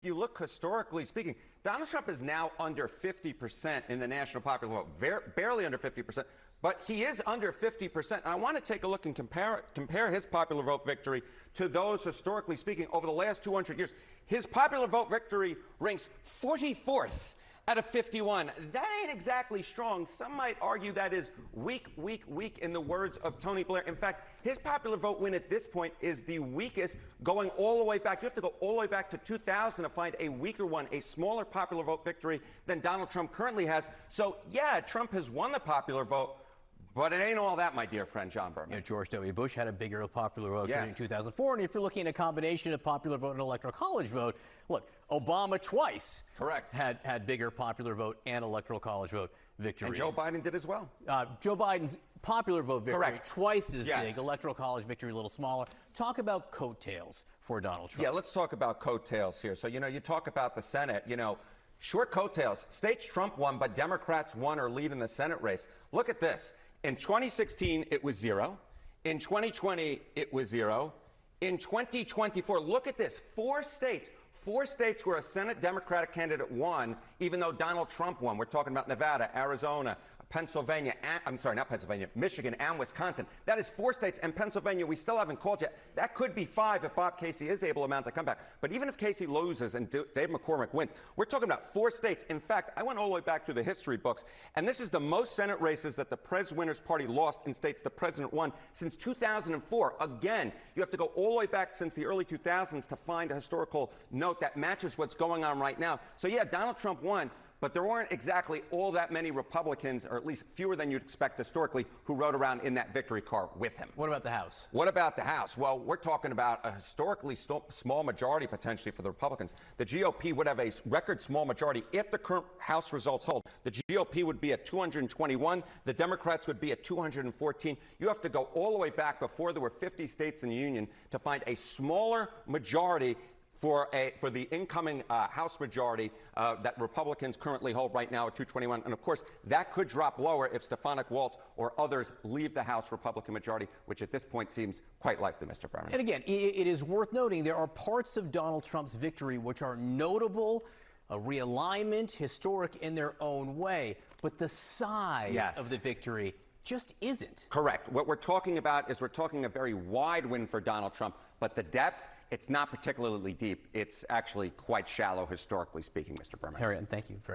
You look historically speaking, Donald Trump is now under 50% in the national popular vote, barely under 50%, but he is under 50%. And I want to take a look and compare his popular vote victory to those, historically speaking, over the last 200 years. His popular vote victory ranks 44th out of 51. That ain't exactly strong. Some might argue that is weak, in the words of Tony Blair. In fact, his popular vote win at this point is the weakest, going all the way back. You have to go all the way back to 2000 to find a weaker one, a smaller popular vote victory than Donald Trump currently has. So, yeah, Trump has won the popular vote, but it ain't all that, my dear friend John Berman. You know, George W. Bush had a bigger popular vote in 2004. And if you're looking at a combination of popular vote and electoral college vote, look, Obama twice had bigger popular vote and electoral college vote victories. And Joe Biden did as well. Joe Biden's popular vote victory twice as big, electoral college victory a little smaller. Talk about coattails for Donald Trump. Yeah, let's talk about coattails here. So, you know, you talk about the Senate, you know, short coattails. States Trump won, but Democrats won or lead in the Senate race. Look at this. In 2016, it was 0. In 2020, it was 0. In 2024, look at this. Four states where a Senate Democratic candidate won, even though Donald Trump won. We're talking about Nevada, Arizona, Pennsylvania, Michigan, and Wisconsin. That is 4 states, and Pennsylvania we still haven't called yet. That could be 5 if Bob Casey is able to mount a comeback. But even if Casey loses and Dave McCormick wins, we're talking about 4 states. In fact, I went all the way back through the history books, and this is the most Senate races that the Prez Winners Party lost in states the president won since 2004. Again, you have to go all the way back since the early 2000s to find a historical note that matches what's going on right now. So yeah, Donald Trump won, but there weren't exactly all that many Republicans, or at least fewer than you'd expect historically, who rode around in that victory car with him. What about the House? What about the House? Well, we're talking about a historically small majority potentially for the Republicans. The GOP would have a record small majority if the current House results hold. The GOP would be at 221. The Democrats would be at 214. You have to go all the way back before there were 50 states in the Union to find a smaller majority for the incoming House majority that Republicans currently hold right now at 221. And, of course, that could drop lower if Stefanik Waltz or others leave the House Republican majority, which at this point seems quite likely, Mr. Berman. And, again, it is worth noting there are parts of Donald Trump's victory which are notable, a realignment, historic in their own way. But the size of the victory just isn't. Correct. What we're talking about is we're talking a very wide win for Donald Trump, but the depth, it's not particularly deep. It's actually quite shallow, historically speaking, Mr. Berman. Harriet, thank you very much.